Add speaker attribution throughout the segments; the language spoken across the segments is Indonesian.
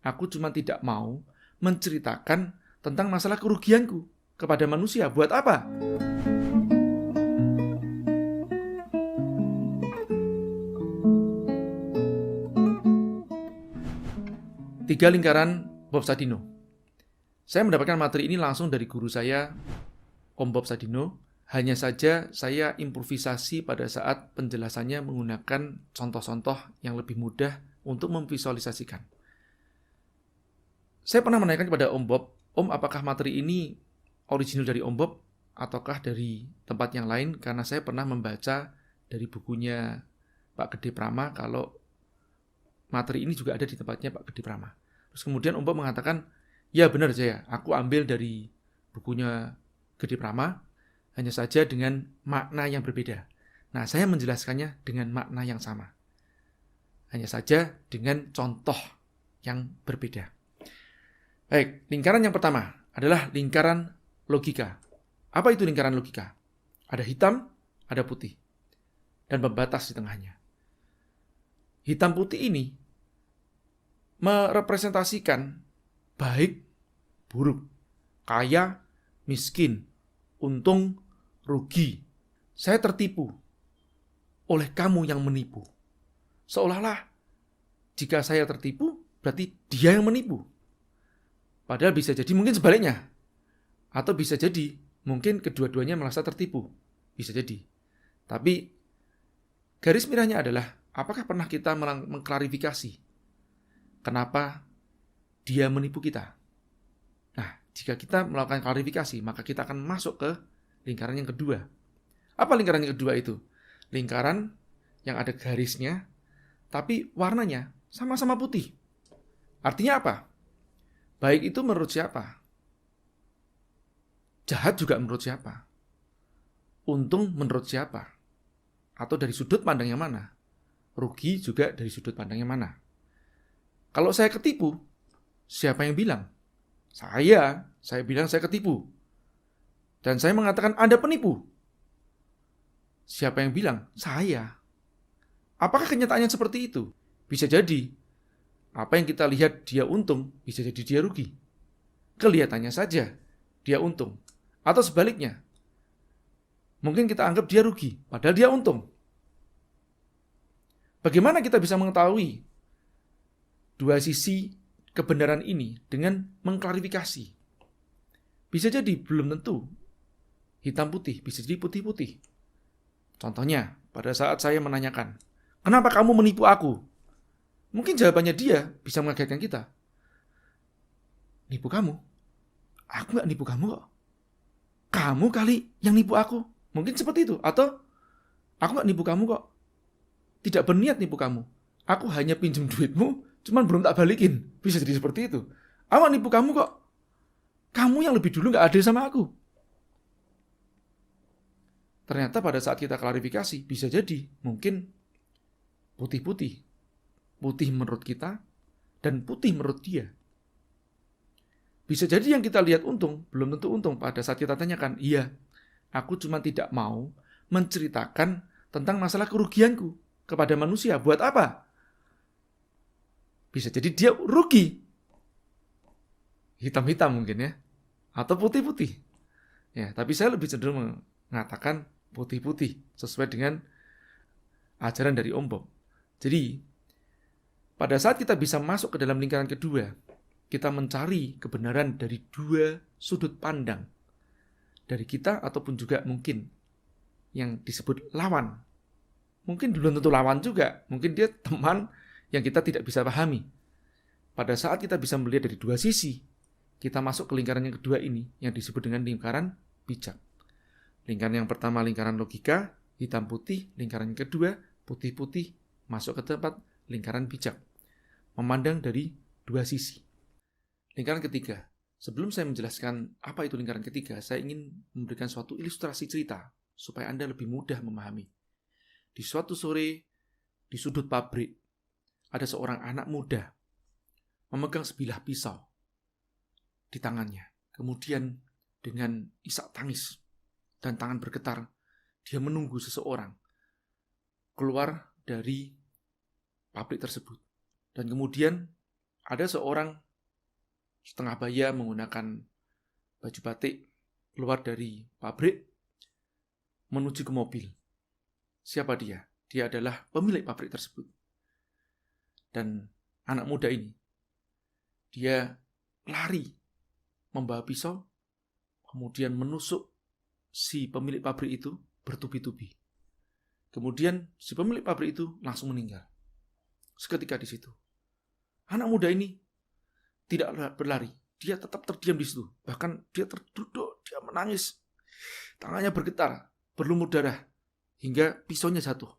Speaker 1: Aku cuma tidak mau menceritakan tentang masalah kerugianku kepada manusia. Buat apa? Tiga lingkaran Bob Sadino. Saya mendapatkan materi ini langsung dari guru saya, Om Bob Sadino. Hanya saja saya improvisasi pada saat penjelasannya menggunakan contoh-contoh yang lebih mudah untuk memvisualisasikan. Saya pernah menanyakan kepada Om Bob, Om, apakah materi ini original dari Om Bob ataukah dari tempat yang lain? Karena saya pernah membaca dari bukunya Pak Gede Prama kalau materi ini juga ada di tempatnya Pak Gede Prama. Terus kemudian Om Bob mengatakan, ya benar Jaya, aku ambil dari bukunya Gede Prama, hanya saja dengan makna yang berbeda. Nah, saya menjelaskannya dengan makna yang sama. Hanya saja dengan contoh yang berbeda. Baik, lingkaran yang pertama adalah lingkaran logika. Apa itu lingkaran logika? Ada hitam, ada putih, dan pembatas di tengahnya. Hitam putih ini merepresentasikan baik, buruk, kaya, miskin, untung, rugi. Saya tertipu oleh kamu yang menipu. Seolah-olah jika saya tertipu, berarti dia yang menipu. Padahal bisa jadi mungkin sebaliknya. Atau bisa jadi mungkin kedua-duanya merasa tertipu. Bisa jadi. Tapi garis merahnya adalah apakah pernah kita mengklarifikasi kenapa dia menipu kita? Nah, jika kita melakukan klarifikasi, maka kita akan masuk ke lingkaran yang kedua. Apa lingkaran yang kedua itu? Lingkaran yang ada garisnya, tapi warnanya sama-sama putih. Artinya apa? Baik itu menurut siapa? Jahat juga menurut siapa? Untung menurut siapa? Atau dari sudut pandang yang mana? Rugi juga dari sudut pandang yang mana? Kalau saya ketipu, siapa yang bilang? Saya bilang saya ketipu. Dan saya mengatakan Anda penipu. Siapa yang bilang? Saya. Apakah kenyataannya seperti itu? Bisa jadi. Apa yang kita lihat dia untung, bisa jadi dia rugi. Kelihatannya saja dia untung. Atau sebaliknya. Mungkin kita anggap dia rugi, padahal dia untung. Bagaimana kita bisa mengetahui dua sisi kebenaran ini dengan mengklarifikasi? Bisa jadi belum tentu hitam putih, bisa jadi putih-putih. Contohnya, pada saat saya menanyakan, kenapa kamu menipu aku? Mungkin jawabannya dia bisa mengagetkan kita. Nipu kamu? Aku gak nipu kamu kok. Kamu kali yang nipu aku. Mungkin seperti itu. Atau, aku gak nipu kamu kok. Tidak berniat nipu kamu. Aku hanya pinjam duitmu, cuman belum tak balikin. Bisa jadi seperti itu. Aku gak nipu kamu kok. Kamu yang lebih dulu gak adil sama aku. Ternyata pada saat kita klarifikasi, bisa jadi mungkin putih-putih. Putih menurut kita, dan putih menurut dia. Bisa jadi yang kita lihat untung, belum tentu untung pada saat kita tanyakan, iya, aku cuma tidak mau menceritakan tentang masalah kerugianku kepada manusia. Buat apa? Bisa jadi dia rugi. Hitam-hitam mungkin ya. Atau putih-putih. Ya, tapi saya lebih cenderung mengatakan putih-putih sesuai dengan ajaran dari Om Bob. Jadi, pada saat kita bisa masuk ke dalam lingkaran kedua, kita mencari kebenaran dari dua sudut pandang. Dari kita ataupun juga mungkin yang disebut lawan. Mungkin belum tentu lawan juga. Mungkin dia teman yang kita tidak bisa pahami. Pada saat kita bisa melihat dari dua sisi, kita masuk ke lingkaran yang kedua ini, yang disebut dengan lingkaran bijak. Lingkaran yang pertama lingkaran logika, hitam putih. Lingkaran yang kedua putih-putih, masuk ke tempat lingkaran bijak. Memandang dari dua sisi. Lingkaran ketiga. Sebelum saya menjelaskan apa itu lingkaran ketiga, saya ingin memberikan suatu ilustrasi cerita supaya Anda lebih mudah memahami. Di suatu sore, di sudut pabrik, ada seorang anak muda memegang sebilah pisau di tangannya. Kemudian dengan isak tangis dan tangan bergetar, dia menunggu seseorang keluar dari pabrik tersebut. Dan kemudian ada seorang setengah baya menggunakan baju batik keluar dari pabrik menuju ke mobil. Siapa dia? Dia adalah pemilik pabrik tersebut. Dan anak muda ini, dia lari membawa pisau, kemudian menusuk si pemilik pabrik itu bertubi-tubi. Kemudian si pemilik pabrik itu langsung meninggal. Seketika di situ. Anak muda ini tidak berlari. Dia tetap terdiam di situ. Bahkan dia terduduk, dia menangis. Tangannya bergetar, berlumur darah, hingga pisaunya jatuh.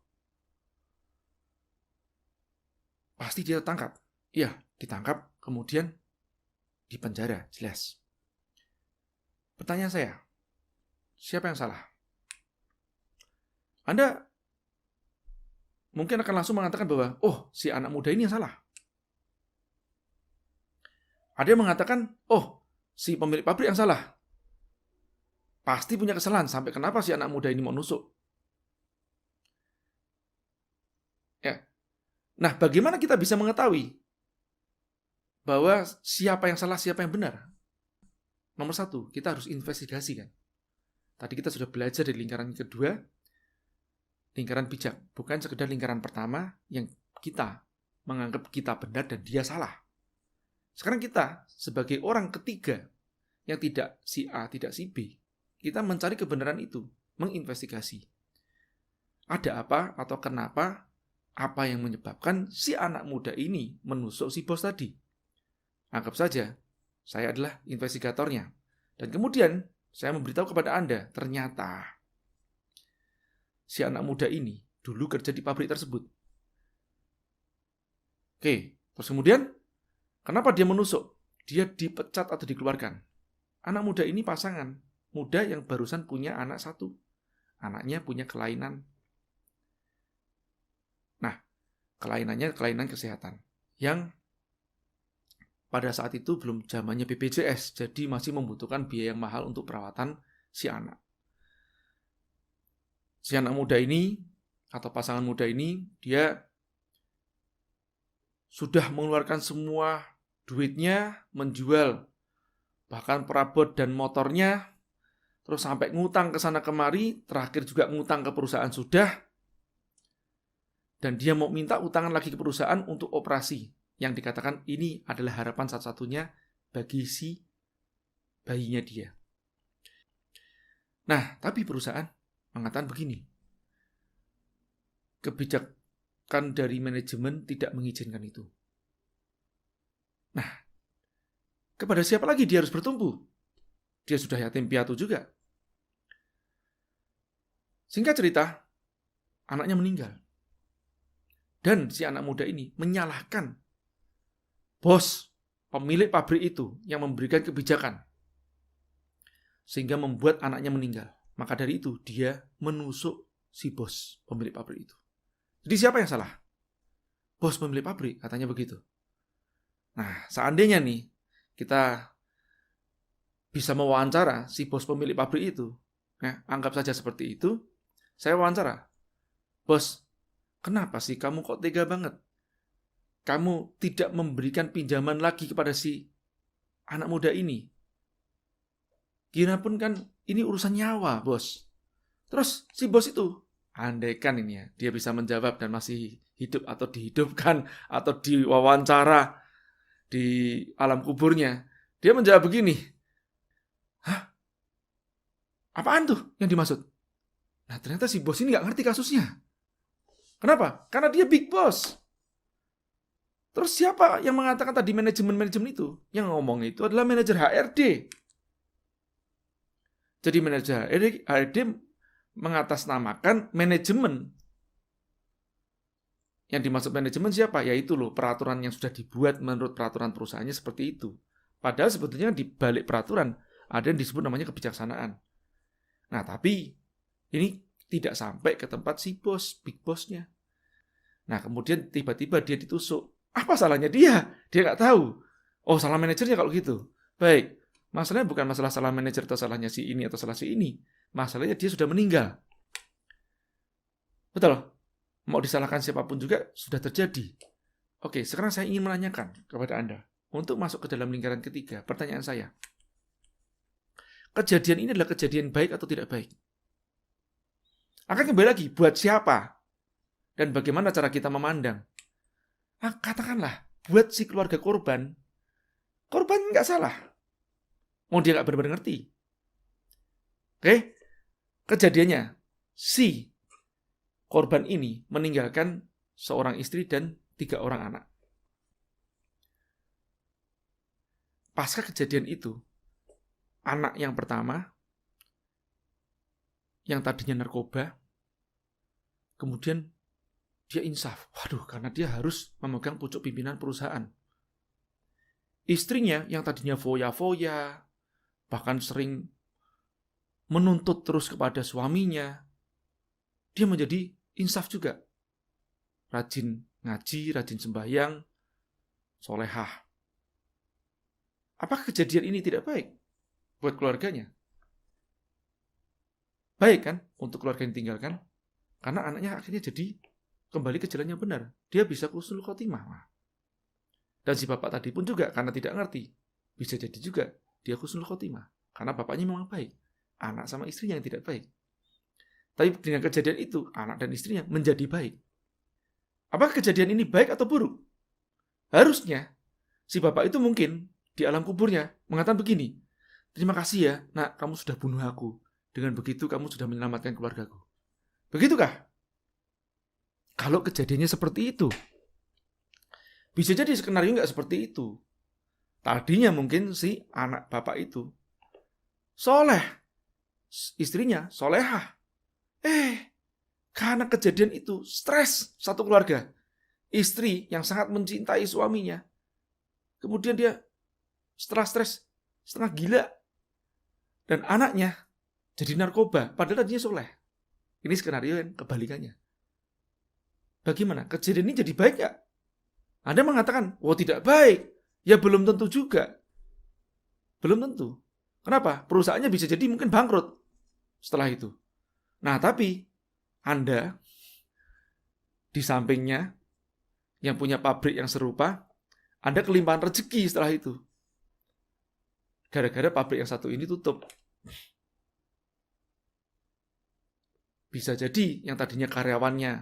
Speaker 1: Pasti dia tertangkap. Iya, ditangkap, kemudian dipenjara, jelas. Pertanyaan saya, siapa yang salah? Anda mungkin akan langsung mengatakan bahwa, oh, si anak muda ini yang salah. Ada yang mengatakan, oh, si pemilik pabrik yang salah. Pasti punya kesalahan, sampai kenapa si anak muda ini mau nusuk. Ya. Nah, bagaimana kita bisa mengetahui bahwa siapa yang salah, siapa yang benar? Nomor satu, kita harus investigasi kan. Tadi kita sudah belajar di lingkaran kedua, lingkaran bijak. Bukan sekedar lingkaran pertama yang kita menganggap kita benar dan dia salah. Sekarang kita sebagai orang ketiga yang tidak si A, tidak si B, kita mencari kebenaran itu, menginvestigasi. Ada apa atau kenapa, apa yang menyebabkan si anak muda ini menusuk si bos tadi. Anggap saja, saya adalah investigatornya. Dan kemudian, saya memberitahu kepada Anda, ternyata si anak muda ini dulu kerja di pabrik tersebut. Oke, terus kemudian, kenapa dia menusuk? Dia dipecat atau dikeluarkan. Anak muda ini pasangan muda yang barusan punya anak satu. Anaknya punya kelainan. Nah, kelainannya kelainan kesehatan. Yang pada saat itu belum zamannya BPJS, jadi masih membutuhkan biaya yang mahal untuk perawatan si anak. Si anak muda ini, atau pasangan muda ini, dia sudah mengeluarkan semua duitnya, menjual bahkan perabot dan motornya, terus sampai ngutang ke sana kemari, terakhir juga ngutang ke perusahaan sudah, dan dia mau minta utangan lagi ke perusahaan untuk operasi, yang dikatakan ini adalah harapan satu-satunya bagi si bayinya dia. Nah, tapi perusahaan mengatakan begini, kebijakan dari manajemen tidak mengizinkan itu. Nah, kepada siapa lagi dia harus bertumbuh? Dia sudah yatim piatu juga. Singkat cerita, anaknya meninggal. Dan si anak muda ini menyalahkan bos, pemilik pabrik itu yang memberikan kebijakan. Sehingga membuat anaknya meninggal. Maka dari itu, dia menusuk si bos, pemilik pabrik itu. Jadi siapa yang salah? Bos pemilik pabrik, katanya begitu. Nah, seandainya nih, kita bisa mewawancara si bos pemilik pabrik itu, anggap saja seperti itu, saya wawancara, bos, kenapa sih kamu kok tega banget? Kamu tidak memberikan pinjaman lagi kepada si anak muda ini. Gimana pun kan ini urusan nyawa, bos. Terus si bos itu, andaikan ini ya, dia bisa menjawab dan masih hidup atau dihidupkan atau diwawancara di alam kuburnya, dia menjawab begini, hah? Apaan tuh yang dimaksud? Nah, ternyata si bos ini nggak ngerti kasusnya. Kenapa? Karena dia big boss. Terus siapa yang mengatakan tadi manajemen itu? Yang ngomong itu adalah manajer HRD. Jadi manajer HRD mengatasnamakan manajemen. Yang dimaksud manajemen siapa? Yaitu loh peraturan yang sudah dibuat menurut peraturan perusahaannya seperti itu. Padahal sebetulnya di balik peraturan ada yang disebut namanya kebijaksanaan. Nah, tapi ini tidak sampai ke tempat si bos, big boss-nya. Nah, kemudian tiba-tiba dia ditusuk. Apa salahnya dia? Dia nggak tahu. Oh, salah manajernya kalau gitu. Baik, masalahnya bukan masalah salah manajer atau salahnya si ini atau salah si ini. Masalahnya dia sudah meninggal. Betul? Mau disalahkan siapapun juga sudah terjadi. Oke, sekarang saya ingin menanyakan kepada Anda. Untuk masuk ke dalam lingkaran ketiga, pertanyaan saya. Kejadian ini adalah kejadian baik atau tidak baik? Akan kembali lagi, buat siapa? Dan bagaimana cara kita memandang? Katakanlah, buat si keluarga korban nggak salah. Mau dia nggak benar-benar ngerti. Oke, kejadiannya, si korban ini meninggalkan seorang istri dan 3 orang anak. Pasca kejadian itu, anak yang pertama, yang tadinya narkoba, kemudian dia insaf. Waduh, karena dia harus memegang pucuk pimpinan perusahaan. Istrinya yang tadinya foya-foya, bahkan sering menuntut terus kepada suaminya, dia menjadi insaf juga. Rajin ngaji, rajin sembahyang, solehah. Apakah kejadian ini tidak baik buat keluarganya? Baik kan untuk keluarga yang ditinggalkan? Karena anaknya akhirnya jadi kembali ke jalan yang benar. Dia bisa husnul khotimah. Dan si bapak tadi pun juga karena tidak ngerti. Bisa jadi juga dia husnul khotimah. Karena bapaknya memang baik. Anak sama istrinya yang tidak baik. Tapi dengan kejadian itu, anak dan istrinya menjadi baik. Apakah kejadian ini baik atau buruk? Harusnya si bapak itu mungkin di alam kuburnya mengatakan begini, terima kasih ya, nak, kamu sudah bunuh aku. Dengan begitu kamu sudah menyelamatkan keluargaku. Begitukah? Kalau kejadiannya seperti itu, bisa jadi skenario nggak seperti itu. Tadinya mungkin si anak bapak itu soleh, istrinya solehah. Karena kejadian itu stres satu keluarga. Istri yang sangat mencintai suaminya, kemudian dia setelah stres, setengah gila. Dan anaknya jadi narkoba, padahal tadinya soleh. Ini skenario yang kebalikannya. Bagaimana? Kejadian ini jadi baik gak? Anda mengatakan, tidak baik. Ya belum tentu juga. Belum tentu. Kenapa? Perusahaannya bisa jadi mungkin bangkrut setelah itu. Nah, tapi Anda di sampingnya yang punya pabrik yang serupa, Anda kelimpahan rezeki setelah itu. Gara-gara pabrik yang satu ini tutup. Bisa jadi yang tadinya karyawannya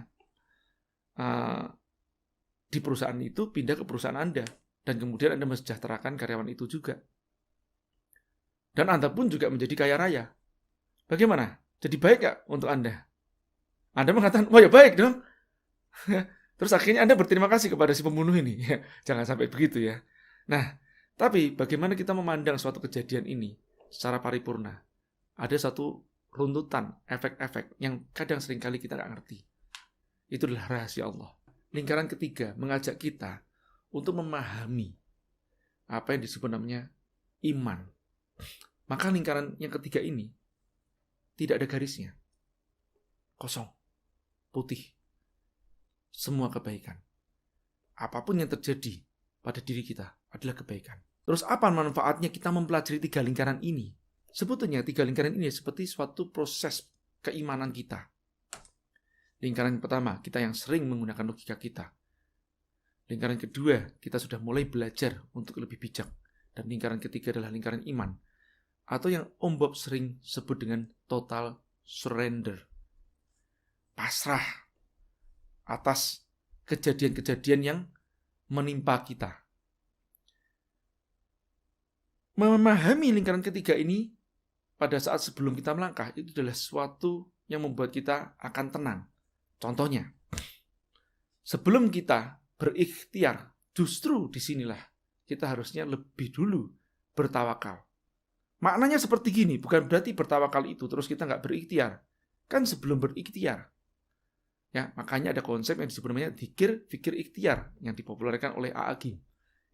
Speaker 1: di perusahaan itu pindah ke perusahaan Anda. Dan kemudian Anda mensejahterakan karyawan itu juga. Dan Anda pun juga menjadi kaya raya. Bagaimana? Jadi baik gak untuk Anda? Anda mengatakan, ya baik dong. Terus akhirnya Anda berterima kasih kepada si pembunuh ini. Jangan sampai begitu ya. Nah, tapi bagaimana kita memandang suatu kejadian ini secara paripurna? Ada satu runtutan, efek-efek yang kadang seringkali kita nggak ngerti. Itu adalah rahasia Allah. Lingkaran ketiga mengajak kita untuk memahami apa yang disebut namanya iman. Maka lingkaran yang ketiga ini tidak ada garisnya. Kosong. Putih. Semua kebaikan. Apapun yang terjadi pada diri kita adalah kebaikan. Terus apa manfaatnya kita mempelajari 3 lingkaran ini? Sebetulnya 3 lingkaran ini seperti suatu proses keimanan kita. Lingkaran pertama, kita yang sering menggunakan logika kita. Lingkaran kedua, kita sudah mulai belajar untuk lebih bijak. Dan lingkaran ketiga adalah lingkaran iman. Atau yang Om Bob sering sebut dengan total surrender. Pasrah atas kejadian-kejadian yang menimpa kita. Memahami lingkaran ketiga ini pada saat sebelum kita melangkah itu adalah sesuatu yang membuat kita akan tenang. Contohnya, sebelum kita berikhtiar, justru disinilah kita harusnya lebih dulu bertawakal. Maknanya seperti gini, bukan berarti bertawakal itu terus kita nggak berikhtiar. Kan sebelum berikhtiar. Ya, makanya ada konsep yang disebut namanya dzikir, fikir, ikhtiar yang dipopulerkan oleh A.A. Gim.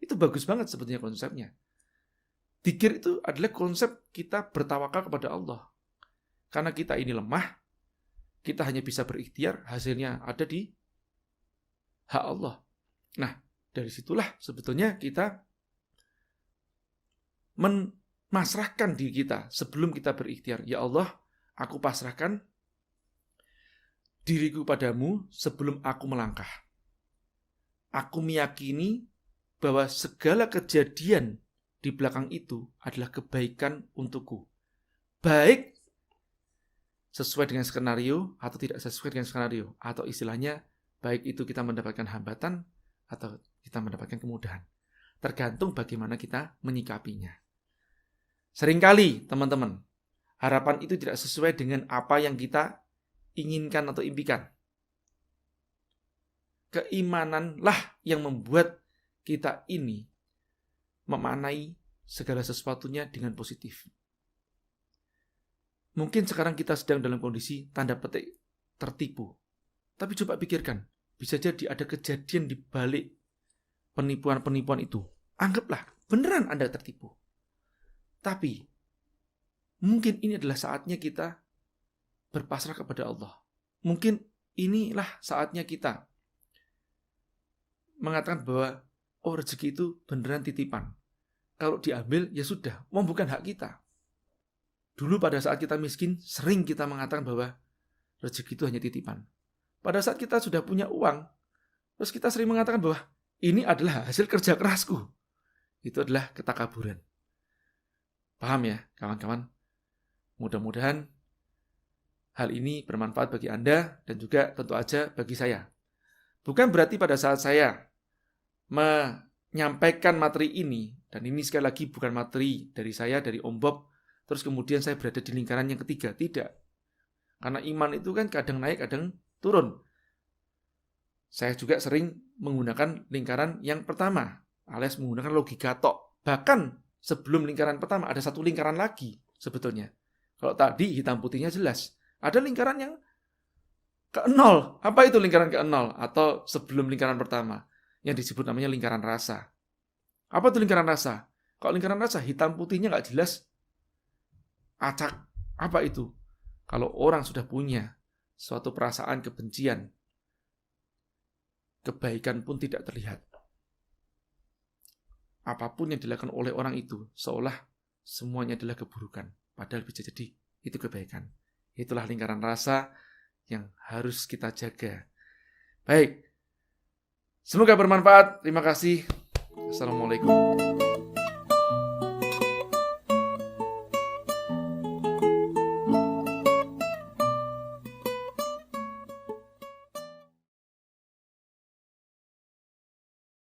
Speaker 1: Itu bagus banget sebetulnya konsepnya. Dzikir itu adalah konsep kita bertawakal kepada Allah. Karena kita ini lemah, kita hanya bisa berikhtiar, hasilnya ada di hak Allah. Nah, dari situlah sebetulnya kita memasrahkan diri kita sebelum kita berikhtiar. Ya Allah, aku pasrahkan diriku padamu sebelum aku melangkah. aku meyakini bahwa segala kejadian di belakang itu adalah kebaikan untukku. Baik sesuai dengan skenario atau tidak sesuai dengan skenario. Atau istilahnya, baik itu kita mendapatkan hambatan atau kita mendapatkan kemudahan. Tergantung bagaimana kita menyikapinya. Seringkali, teman-teman, harapan itu tidak sesuai dengan apa yang kita inginkan atau impikan. Keimananlah yang membuat kita ini memaknai segala sesuatunya dengan positif. Mungkin sekarang kita sedang dalam kondisi tanda petik tertipu. Tapi coba pikirkan, bisa jadi ada kejadian di balik penipuan-penipuan itu. Anggaplah beneran Anda tertipu. Tapi mungkin ini adalah saatnya kita berpasrah kepada Allah. Mungkin inilah saatnya kita mengatakan bahwa rezeki itu beneran titipan. Kalau diambil ya sudah, bukan hak kita. Dulu pada saat kita miskin, sering kita mengatakan bahwa rezeki itu hanya titipan. Pada saat kita sudah punya uang, terus kita sering mengatakan bahwa ini adalah hasil kerja kerasku. Itu adalah ketakaburan. Paham ya, kawan-kawan? Mudah-mudahan hal ini bermanfaat bagi Anda dan juga tentu aja bagi saya. Bukan berarti pada saat saya menyampaikan materi ini, dan ini sekali lagi bukan materi dari saya, dari Om Bob, terus kemudian saya berada di lingkaran yang ketiga. Tidak. Karena iman itu kan kadang naik, kadang turun. Saya juga sering menggunakan lingkaran yang pertama, alias menggunakan logika tok. Bahkan sebelum lingkaran pertama ada satu lingkaran lagi sebetulnya. Kalau tadi hitam putihnya jelas. Ada lingkaran yang ke-0. Apa itu lingkaran ke-0? Atau sebelum lingkaran pertama, yang disebut namanya lingkaran rasa. Apa itu lingkaran rasa? Kalau lingkaran rasa, hitam putihnya nggak jelas, acak. Apa itu? Kalau orang sudah punya suatu perasaan kebencian, kebaikan pun tidak terlihat. Apapun yang dilakukan oleh orang itu, seolah semuanya adalah keburukan. Padahal bisa jadi itu kebaikan. Itulah lingkaran rasa yang harus kita jaga. Baik. Semoga bermanfaat. Terima kasih. Assalamualaikum.